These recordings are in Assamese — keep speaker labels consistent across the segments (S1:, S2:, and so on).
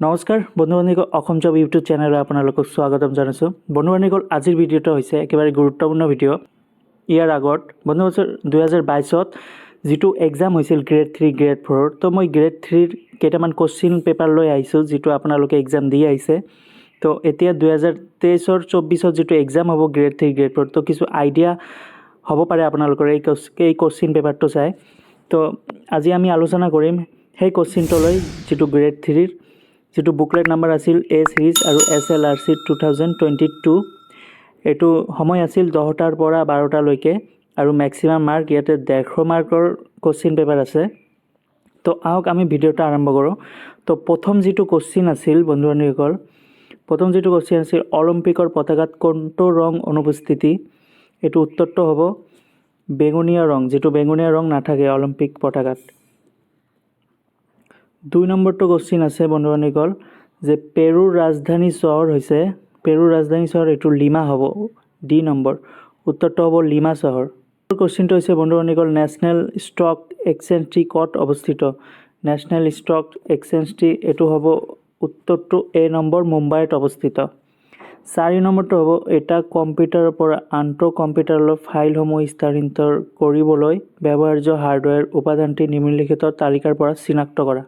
S1: নমস্কাৰ বন্ধু-বান্ধৱীসকল, অসম জব ইউটিউব চেনেললৈ আপোনালোকক স্বাগতম জনাইছোঁ। বন্ধু-বান্ধৱীসকল, আজিৰ ভিডিঅ'টো হৈছে একেবাৰে গুৰুত্বপূৰ্ণ ভিডিঅ'। ইয়াৰ আগত বন্ধু-বান্ধৱ 2022ত যিটো এক্সাম হৈছিল গ্ৰেড 3 গ্ৰেড 4, তো মই গ্ৰেড 3ৰ কেইটামান কোশ্চিন পেপাৰ লৈ আহিছোঁ, যিটো আপোনালোকে এক্সাম দি আহিছে। তো এতিয়া 2023-24ত যিটো এক্সাম হ'ব গ্ৰেড 3 গ্ৰেড 4, তো কিছু আইডিয়া হ'ব পাৰে আপোনালোকৰ এই কোশ্চিন পেপাৰটো চাই। তো আজি আমি আলোচনা কৰিম সেই কোশ্চিনটো লৈ, যিটো গ্ৰেড 3ৰ যিটো বুকলেট নাম্বাৰ আছিল এ সিৰিজ আৰু SLRC 2022। এইটো সময় আছিল 10টাৰ পৰা 12টালৈকে আৰু মেক্সিমাম মাৰ্ক ইয়াতে 150 মাৰ্কৰ কোশ্চিন পেপাৰ আছে। তো আহক আমি ভিডিঅ'টো আৰম্ভ কৰোঁ। তো প্ৰথম যিটো কোশ্চিন আছিল বন্ধু-বান্ধৱীসকল, অলিম্পিকৰ পতাকাত কোনটো ৰং অনুপস্থিতি? এইটো উত্তৰটো হ'ব বেঙুনীয়া ৰং, যিটো বেঙুনীয়া ৰং নাথাকে অলিম্পিক পতাকাত। 2 নম্বৰটো কোশ্চিন আছে বন্ধু-বান্ধৱীসকল, যে পেৰুৰ ৰাজধানী চহৰ এইটো লিমা হ'ব। ডি নম্বৰ উত্তৰটো হ'ব লিমা চহৰ। কোশ্চিনটো হৈছে বন্ধু-বান্ধৱীসকল, নেশ্যনেল ষ্টক এক্সচেঞ্জটি ক'ত অৱস্থিত? নেশ্যনেল ষ্টক এক্সচেঞ্জটি এইটো হ'ব উত্তৰটো এ নম্বৰ মুম্বাইত অৱস্থিত। 4 নম্বৰটো হ'ব, এটা কম্পিউটাৰৰ পৰা আনটো কম্পিউটাৰলৈ ফাইলসমূহ স্থানান্তৰ কৰিবলৈ ব্যৱহাৰ্য হাৰ্ডৱেৰ উপাদানটি নিম্নলিখিত তালিকাৰ পৰা চিনাক্ত কৰা।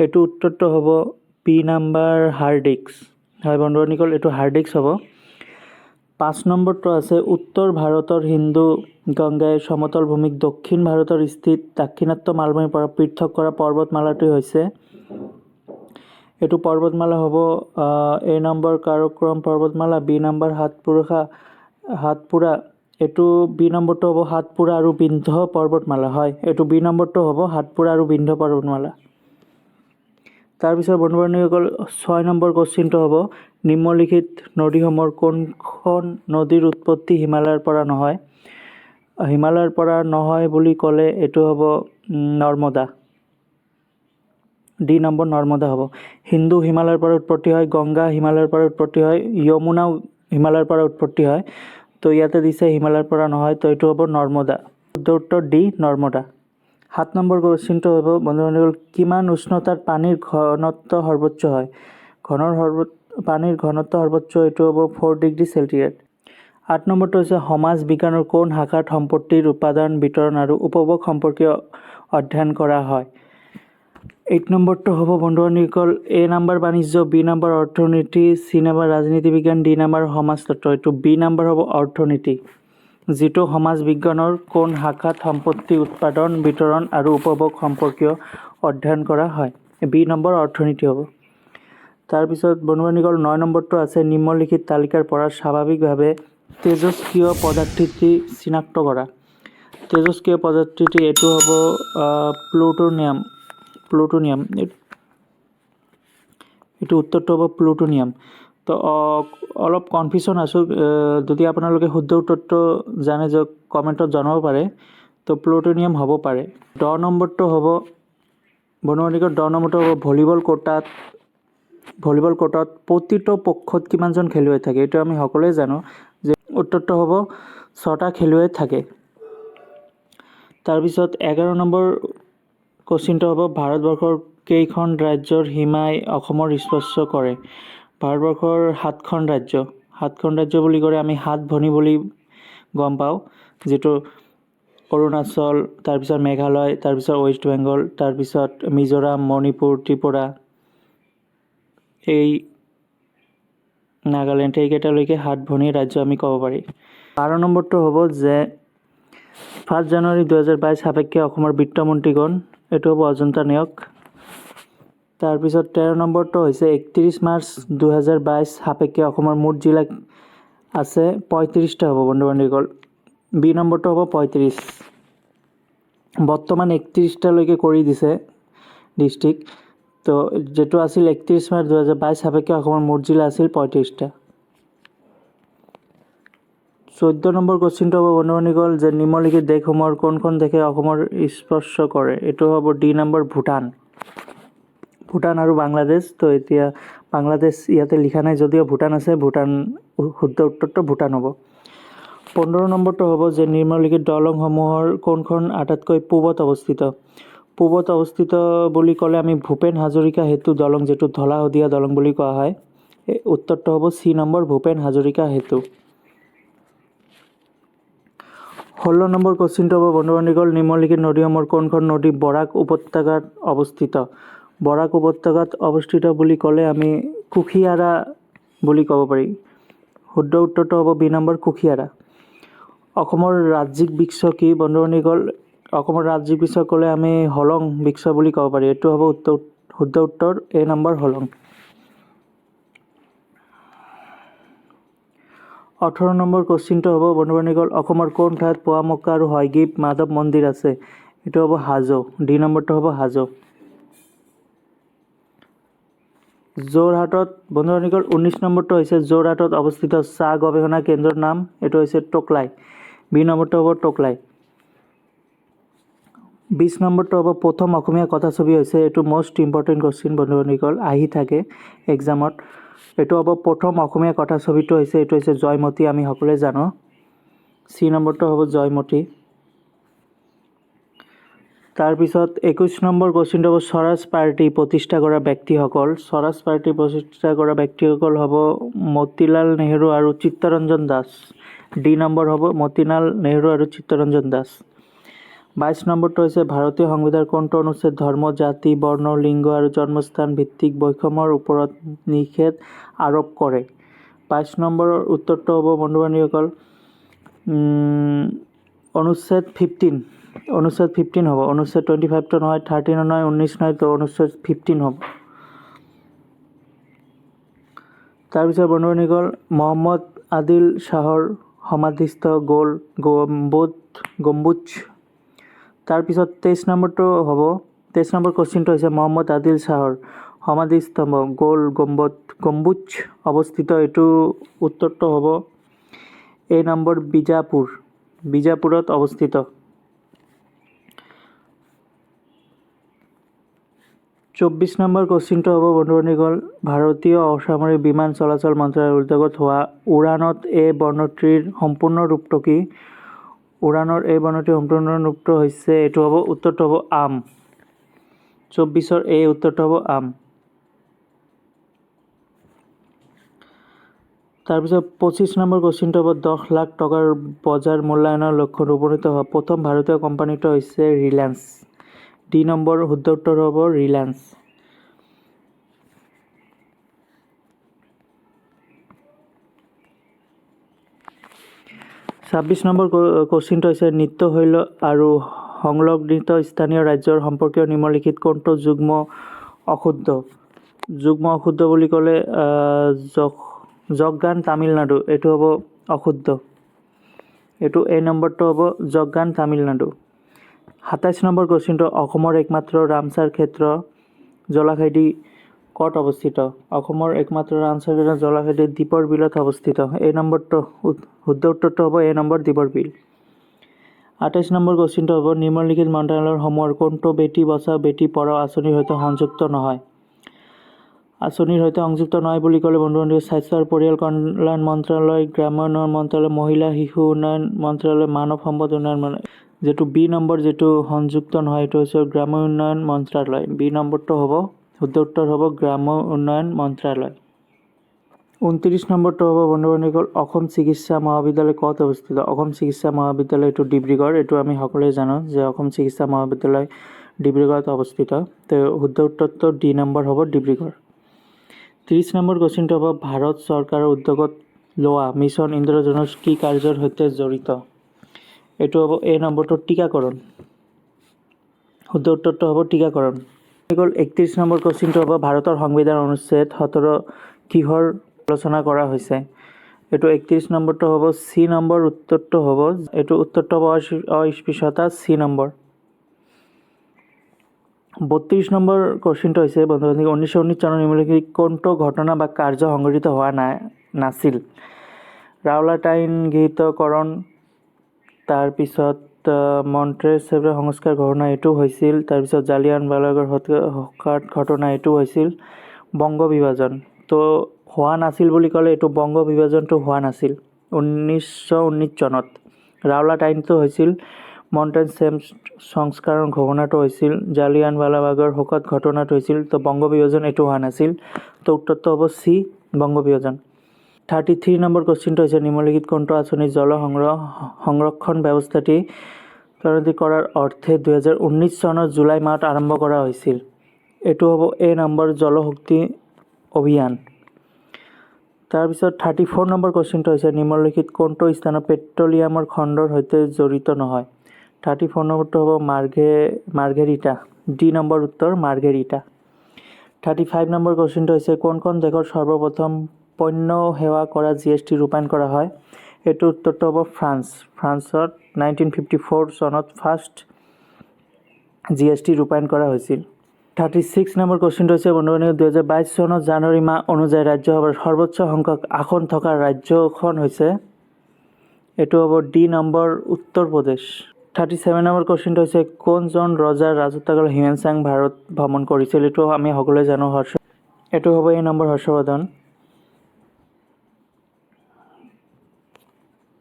S1: এইটো উত্তৰটো হ'ব বি নম্বৰ হাৰ্ড ডিস্ক। হয় বন্ধু-বান্ধৱীসকল, এইটো হাৰ্ড ডিস্ক হ'ব। 5 নম্বৰটো আছে, উত্তৰ ভাৰতৰ হিন্দু গংগাই সমতল ভূমিক দক্ষিণ ভাৰতৰ স্থিত দাক্ষিণাত্য মালভূমিৰ পৰা পৃথক কৰা পৰ্বতমালাটি হৈছে। এইটো পৰ্বতমালা হ'ব এ নম্বৰ কাৰাকোৰাম পৰ্বতমালা, বি নম্বৰ হাতপুৰা। এইটো বি নম্বৰটো হ'ব হাতপুৰা আৰু বিন্ধ্য পৰ্বতমালা। হয়, এইটো বি নম্বৰটো হ'ব হাতপুৰা আৰু বিন্ধ্য পৰ্বতমালা। তাৰপিছত বন্ধু-বান্ধৱীসকল 6 নম্বৰ কোশ্চিনটো হ'ব, নিম্নলিখিত নদীসমূহৰ কোনখন নদীৰ উৎপত্তি হিমালয়ৰ পৰা নহয়? হিমালয়ৰ পৰা নহয় বুলি ক'লে এইটো হ'ব নৰ্মদা। ডি নম্বৰ নৰ্মদা হ'ব। সিন্ধু হিমালয়ৰ পৰা উৎপত্তি হয়, গংগা হিমালয়ৰ পৰা উৎপত্তি হয়, যমুনাও হিমালয়ৰ পৰা উৎপত্তি হয়। তো ইয়াতে দিছে হিমালয়ৰ পৰা নহয়, তো এইটো হ'ব নৰ্মদা। উত্তৰ ডি নৰ্মদা। 7 নম্বৰ কোশ্চিনটো হ'ব বন্ধু-বান্ধৱীসকল, কিমান উষ্ণতাত পানীৰ ঘনত্ব সৰ্বোচ্চ হয়? পানীৰ ঘনত্ব সৰ্বোচ্চ এইটো হ'ব 4 ডিগ্ৰী চেণ্টিগ্ৰেড। 8 নম্বৰটো হৈছে, সমাজ বিজ্ঞানৰ কোন শাখাত সম্পত্তিৰ উপাদান বিতৰণ আৰু উপভোগ সম্পৰ্কীয় অধ্যয়ন কৰা হয়? 8 নম্বৰটো হ'ব বন্ধু-বান্ধৱীসকল, এ নম্বৰ বাণিজ্য, বি নম্বৰ অৰ্থনীতি, চি নম্বৰ ৰাজনীতি বিজ্ঞান, ডি নম্বৰ সমাজতত্ত্ব। এইটো বি নম্বৰ হ'ব অৰ্থনীতি, যিটো সমাজ বিজ্ঞানৰ কোন শাখাত সম্পত্তি উৎপাদন বিতৰণ আৰু উপভোগ সম্পৰ্কীয় অধ্যয়ন কৰা হয়? বি নম্বৰ অৰ্থনীতি হ'ব। তাৰপিছত বন্ধু-বান্ধৱীসকল 9 নম্বৰটো আছে, নিম্নলিখিত তালিকাৰ পৰা স্বাভাৱিকভাৱে তেজস্ক্ৰিয় পদাৰ্থটি চিনাক্ত কৰা। তেজস্ক্ৰিয় পদাৰ্থটি এইটো হ'ব প্লুটনিয়াম। এইটো উত্তৰটো হ'ব প্লুটনিয়াম। তো অলপ কনফিউশ্যন আছোঁ, যদি আপোনালোকে শুদ্ধ উত্তৰটো জানে যে কমেণ্টত জনাব পাৰে। তো প্লুটনিয়াম হ'ব পাৰে। 10 নম্বৰটো হ'ব বন্ধু-বান্ধৱীসকল, 10 নম্বৰটো হ'ব ভলীবল কোৰ্টত প্ৰতিটো পক্ষত কিমানজন খেলুৱৈ থাকে? এইটো আমি সকলোৱে জানো যে উত্তৰটো হ'ব 6টা খেলুৱৈ থাকে। তাৰপিছত 11 নম্বৰ কোশ্চিনটো হ'ব, ভাৰতবৰ্ষৰ কেইখন ৰাজ্যৰ সীমাই অসমৰ স্পৰ্শ কৰে? ভাৰতবৰ্ষৰ 7খন ৰাজ্য। 7খন ৰাজ্য বুলি ক'লে আমি 7 ভনী বুলি গম পাওঁ, যিটো অৰুণাচল, তাৰপিছত মেঘালয়, তাৰপিছত ৱেষ্ট বেংগল, তাৰপিছত মিজোৰাম, মণিপুৰ, ত্ৰিপুৰা, এই নাগালেণ্ড, এইকেইটালৈকে 7 ভনী ৰাজ্য আমি ক'ব পাৰি। 12 নম্বৰটো হ'ব যে 1 জানুৱাৰী 2022 সাপেক্ষে অসমৰ বিত্তমন্ত্ৰী কোন? এইটো হ'ব অজন্তা নেওগ। তাৰপিছত 13 নম্বৰটো হৈছে 31 মাৰ্চ 2022 সাপেক্ষে অসমৰ মুঠ জিলা আছে 35টা হ'ব বন্ধু-বান্ধৱীসকল। বি নম্বৰটো হ'ব 35। বৰ্তমান 31টালৈকে কৰি দিছে ডিষ্ট্ৰিক্ট। তো যিটো আছিল 31 মাৰ্চ 2022 সাপেক্ষে অসমৰ মুঠ জিলা আছিল 35টা। 14 নম্বৰ কোশ্চিনটো হ'ব বন্ধু-বান্ধৱীসকল, যে নিম্নলিখিত দেশসমূহৰ কোনখন দেশে অসমৰ স্পৰ্শ কৰে? এইটো হ'ব ডি নম্বৰ ভূটান আৰু বাংলাদেশ। তো এতিয়া বাংলাদেশ ইয়াতে লিখা নাই, যদিও ভূটান আছে, শুদ্ধ উত্তৰটো ভূটান হ'ব। 15 নম্বৰটো হ'ব যে নিম্নলিখিত দলংসমূহৰ কোনখন আটাইতকৈ পূবত অৱস্থিত? পূবত অৱস্থিত বুলি ক'লে আমি ভূপেন হাজৰিকা সেতু দলং, যিটো ধলা শদিয়া দলং বুলি কোৱা হয়। উত্তৰটো হ'ব চি নম্বৰ, ভূপেন হাজৰিকা সেতু। 16 নম্বৰ কুৱেশ্যনটো হ'ব বন্ধু-বান্ধৱীসকল, নিম্নলিখিত নদীসমূহৰ কোনখন নদী বৰাক উপত্যকাত অৱস্থিত? বৰাক উপত্যকাত অৱস্থিত বুলি ক'লে আমি কুশিয়াৰা বুলি ক'ব পাৰি। শুদ্ধ উত্তৰটো হ'ব বি নম্বৰ, কুশিয়াৰা। অসমৰ ৰাজ্যিক বৃক্ষ কি বন্ধু-বান্ধৱীসকল? অসমৰ ৰাজ্যিক বৃক্ষ ক'লে আমি হলং বৃক্ষ বুলি ক'ব পাৰি। এইটো হ'ব শুদ্ধ উত্তৰ এ নম্বৰ, হলং। 18 নম্বৰ কুৱেশ্যনটো হ'ব বন্ধু-বান্ধৱীসকল, অসমৰ কোন ঠাইত পোৱামক্কা আৰু হয়গ্ৰীৱ মাধৱ মন্দিৰ আছে? এইটো হ'ব হাজো। ডি নম্বৰটো হ'ব হাজো। যোৰহাটত বন্ধু-বান্ধৱীসকল 19 নম্বৰটো হৈছে যোৰহাটত অৱস্থিত চাহ গৱেষণা কেন্দ্ৰৰ নাম, এইটো হৈছে টোকলাই। বি নম্বৰটো হ'ব টোকলাই। 20 নম্বৰটো হ'ব প্ৰথম অসমীয়া কথাছবি হৈছে, এইটো মষ্ট ইম্পৰ্টেণ্ট কুৱেশ্যন বন্ধু-বান্ধৱীসকল, আহি থাকে এক্সামত। এইটো হ'ব প্ৰথম অসমীয়া কথাছবিটো হৈছে, এইটো হৈছে জয়মতী, আমি সকলোৱে জানো। চি নম্বৰটো হ'ব জয়মতী। তাৰপিছত 21 নম্বৰ কুৱেশ্যনটো হ'ব স্বৰাজ পাৰ্টি প্ৰতিষ্ঠা কৰা ব্যক্তিসকল। স্বৰাজ পাৰ্টি প্ৰতিষ্ঠা কৰা ব্যক্তিসকল হ'ব মতিলাল নেহৰু আৰু চিত্তৰঞ্জন দাস। ডি নম্বৰ হ'ব মতিলাল নেহৰু আৰু চিত্তৰঞ্জন দাস। 22 নম্বৰটো হৈছে ভাৰতীয় সংবিধানৰ কোনটো অনুচ্ছেদ ধৰ্ম, জাতি, বৰ্ণ, লিংগ আৰু জন্মস্থান ভিত্তিক বৈষম্যৰ ওপৰত নিষেধ আৰোপ কৰে? 22 নম্বৰৰ উত্তৰটো হ'ব বন্ধু-বান্ধৱীসকল অনুচ্ছেদ 15। অনুচ্ছেদ 15 হ'ব। অনুচ্ছেদ 25টো নহয়, 13 নহয়, 19 নহয়, তো অনুচ্ছেদ 15 হ'ব। তাৰপিছত বন্ধু-বান্ধৱীসকল মহম্মদ আদিল শ্বাহৰ সমাধিস্থ গম্বুজ। তাৰপিছত 23 নম্বৰটো হ'ব, 23 নম্বৰ কুৱেশ্যনটো হৈছে মহম্মদ আদিল শ্বাহৰ সমাধিস্থম্ভ গম্বুজ অৱস্থিত, এইটো উত্তৰটো হ'ব এ নম্বৰ, বিজাপুৰত অৱস্থিত। 24 নম্বৰ কুৱেশ্যনটো হ'ব বন্ধু-বান্ধৱীসকল ভাৰতীয় অসামৰিক বিমান চলাচল মন্ত্ৰালয়ৰ উদ্যোগত হোৱা উড়ানত এ বৰ্ণটিৰ সম্পূৰ্ণ ৰূপটো কি? উড়ানৰ এই বৰ্ণটিৰ সম্পূৰ্ণ ৰূপটো হৈছে, এইটো হ'ব উত্তৰটো হ'ব আম। 24ৰ এই উত্তৰটো হ'ব আম। তাৰপিছত 25 নম্বৰ কুৱেশ্যনটো হ'ব 10 লাখ টকাৰ বজাৰ মূল্যায়নৰ লক্ষ্যত উপনীত হোৱা প্ৰথম ভাৰতীয় কোম্পানীটো হৈছে ৰিলায়েন্স। ডি নম্বৰ শুদ্ধ উত্তৰ হ'ব ৰিলায়েন্স। 26 নম্বৰ কুৱেশ্যনটো হৈছে নৃত্যশৈলী আৰু সংলগ্নিত স্থানীয় ৰাজ্যৰ সম্পৰ্কীয় নিম্নলিখিত কোনটো যুগ্ম অশুদ্ধ? যুগ্ম অশুদ্ধ বুলি ক'লে জগগান তামিলনাডু, এইটো হ'ব অশুদ্ধ। এইটো এ নম্বৰটো হ'ব জগগান তামিলনাডু। 27 নম্বৰ কুৱেশ্যনটো অসমৰ একমাত্ৰ ৰামছাৰ ক্ষেত্ৰ জলাশয়টি ক'ত অৱস্থিত? অসমৰ একমাত্ৰ ৰামছাৰ ক্ষেত্ৰ জলাশয়টি দীপৰ বিলত অৱস্থিত। এই নম্বৰটো শুদ্ধ উত্তৰটো হ'ব এ নম্বৰ, দীপৰ বিল। 28 নম্বৰ কুৱেশ্যনটো হ'ব নিম্নলিখিত মন্ত্ৰালয়সমূহৰ কোনটো বেটি বচাও বেটি পঢ়াও আঁচনিৰ সৈতে সংযুক্ত নহয়? আঁচনিৰ সৈতে সংযুক্ত নহয় বুলি ক'লে বন্ধু-বান্ধৱী স্বাস্থ্য আৰু পৰিয়াল কল্যাণ মন্ত্ৰালয়, গ্ৰামোন্নয়ন মন্ত্ৰালয়, মহিলা শিশু উন্নয়ন মন্ত্ৰালয়, মানৱ সম্পদ উন্নয়ন মন্ত্ৰালয়। যিটো বি নম্বৰ, যিটো সংযুক্ত নহয়, এইটো হৈছে গ্ৰাম উন্নয়ন মন্ত্ৰালয়। বি নম্বৰটো হ'ব শুদ্ধ উত্তৰ হ'ব গ্ৰাম উন্নয়ন মন্ত্ৰালয়। 29 নম্বৰটো হ'ব বন্ধু-বান্ধৱীসকল অসম চিকিৎসা মহাবিদ্যালয় ক'ত অৱস্থিত? অসম চিকিৎসা মহাবিদ্যালয় এইটো ডিব্ৰুগড়। এইটো আমি সকলোৱে জানো যে অসম চিকিৎসা মহাবিদ্যালয় ডিব্ৰুগড়ত অৱস্থিত। তো শুদ্ধ উত্তৰটো ডি নম্বৰ হ'ব ডিব্ৰুগড়। 30 নম্বৰ কুৱেশ্যনটো হ'ব ভাৰত চৰকাৰৰ উদ্যোগত লোৱা মিছন ইন্দ্ৰধনুষ কি কাৰ্যৰ সৈতে জড়িত? এইটো হ'ব এ নম্বৰটো টীকাকৰণ। শুদ্ধ উত্তৰটো হ'ব টীকাকৰণ। 31 নম্বৰ কুৱেশ্যনটো হ'ব ভাৰতৰ সংবিধান অনুচ্ছেদ 17 কিহৰ আলোচনা কৰা হৈছে? এইটো 31 নম্বৰটো হ'ব চি নম্বৰ, উত্তৰটো হ'ব এইটো উত্তৰটো হ'ব অস্পৃশ্যতা, চি নম্বৰ। 32 নম্বৰ কুৱেশ্যনটো হৈছে বন্ধু-বান্ধৱী 1919 চনৰ নিম্নলিখিত কোনটো ঘটনা বা কাৰ্য সংঘটিত হোৱা নাছিল? ৰাওলাট আইন গৃহীতকৰণ, তাৰপিছত মন্টেৰেছৰ সংস্কাৰ ঘটনা এইটো হৈছিল, তাৰপিছত জালিয়ানৱালাবাগৰ হত্যাকাণ্ড ঘটনা এইটো হৈছিল, বংগ বিভাজন। তো হোৱা নাছিল বুলি ক'লে এইটো বংগ বিভাজনটো হোৱা নাছিল 1919 চনত। ৰাওলাট আইনটো হৈছিল মাউণ্টেন ছেম সংস্কৰণ ঘোষণাটো হৈছিল, জালিয়ানৱালাবাগৰ শোকত ঘটনাটো হৈছিল, তো বংগবিভাজন এইটো হোৱা নাছিল, তো উত্তৰটো হ'ব চি বংগবিভাজন। 33 নম্বৰ কুৱেশ্যনটো হৈছে নিম্নলিখিত কোনটো আঁচনি জল সংৰক্ষণ ব্যৱস্থাটি ত্বৰান্বিত কৰাৰ অৰ্থে 2019 চনৰ জুলাই মাহত আৰম্ভ কৰা হৈছিল। এইটো হ'ব এ নম্বৰ জলশক্তি অভিযান। তাৰপিছত 34 নম্বৰ কুৱেশ্যনটো হৈছে নিম্নলিখিত কোনটো স্থানত পেট্ৰলিয়ামৰ খণ্ডৰ সৈতে জড়িত নহয়। 34 নম্বৰটো হ'ব মাৰ্ঘেৰিটা, ডি নম্বৰ উত্তৰ মাৰ্ঘেৰিটা। 35 নম্বৰ কুৱেশ্যনটো হৈছে কোনখন দেশৰ সৰ্বপ্ৰথম পণ্য সেৱা কৰা GST ৰূপায়ণ কৰা হয়। এইটো উত্তৰটো হ'ব ফ্ৰান্সত 1954 চনত ফাৰ্ষ্ট GST ৰূপায়ণ কৰা হৈছিল। 36 নম্বৰ কুৱেশ্যনটো হৈছে বন্ধুবান্ধৱী 2022 চনত জানুৱাৰী মাহ অনুযায়ী ৰাজ্যসভাৰ সৰ্বোচ্চ সংখ্যক আসন থকা ৰাজ্যখন হৈছে, এইটো হ'ব D number Uttar Pradesh. 37 number কুৱেশ্যনটো হৈছে কোনজন ৰজাৰ ৰাজত্বকালত হিউৱেন ভাৰত ভ্ৰমণ কৰিছিল। এইটো আমি সকলোৱে জানো, এইটো হ'ব এ নম্বৰ হৰ্ষবৰ্ধন।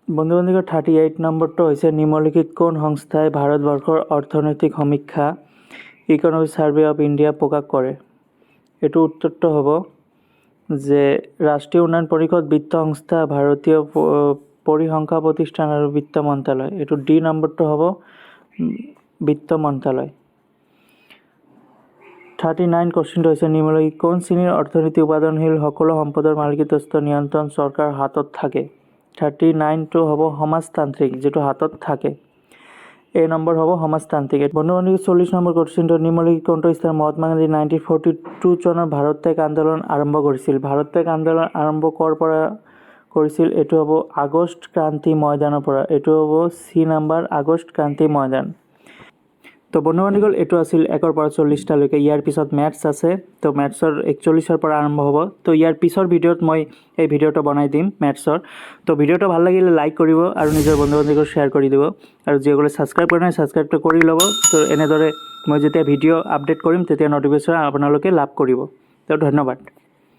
S1: বন্ধুবান্ধৱী 38 নম্বৰটো হৈছে নিম্নলিখিত কোন সংস্থাই ভাৰতবৰ্ষৰ অৰ্থনৈতিক সমীক্ষা ইকনমিক ছাৰ্ভে অফ ইণ্ডিয়া প্ৰকাশ কৰে। এইটো উত্তৰটো হ'ব যে ৰাষ্ট্ৰীয় উন্নয়ন পৰিষদ, বিত্ত সংস্থা, ভাৰতীয় পৰিসংখ্যা প্ৰতিষ্ঠান আৰু বিত্ত মন্ত্ৰালয়। এইটো ডি নম্বৰটো হ'ব বিত্ত মন্ত্ৰালয়। 39 কুৱেশ্যনটো হৈছে নিম্নলিখিত কোন শ্ৰেণীৰ অৰ্থনীতি উৎপাদনশীল সকলো সম্পদৰ মালিকীস্বত্ব নিয়ন্ত্ৰণ চৰকাৰৰ হাতত থাকে। 39টো হ'ব সমাজতান্ত্ৰিক, যিটো হাতত থাকে। এ নম্বৰ হ'ব সমাজতান্ত্ৰিক। বন্ধুবান্ধৱী 40 নম্বৰ কুৱেশ্যনটো নিম্নলিখিত কোনটো স্থানত মহাত্মা গান্ধী 1942 চনত ভাৰত ত্যাগ আন্দোলন আৰম্ভ কৰিছিল। ভাৰত ত্যাগ আন্দোলন আৰম্ভ ক'ৰ পৰা কৰিছিল। এইটো হ'ব আগষ্ট ক্ৰান্তি ময়দানৰ পৰা। এইটো হ'ব চি নম্বৰ আগষ্ট ক্ৰান্তি ময়দান। তো বন্ধুবান্ধৱীসকল এইটো আছিল 1ৰ পৰা 40টালৈকে। ইয়াৰ পিছত মেথছ আছে, তো মেথছৰ 41ৰ পৰা আৰম্ভ হ'ব। তো ইয়াৰ পিছৰ ভিডিঅ'ত মই এই ভিডিঅ'টো বনাই দিম মেথছৰ। তো ভিডিঅ'টো ভাল লাগিলে লাইক কৰিব আৰু নিজৰ বন্ধু-বান্ধৱীক শ্বেয়াৰ কৰি দিব, আৰু যিসকলে ছাবস্ক্ৰাইব কৰা নাই ছাবস্ক্ৰাইবটো কৰি ল'ব। তো এনেদৰে মই যেতিয়া ভিডিঅ' আপডেট কৰিম তেতিয়া নটিফিকেশ্যন আপোনালোকে লাভ কৰিব। তো ধন্যবাদ।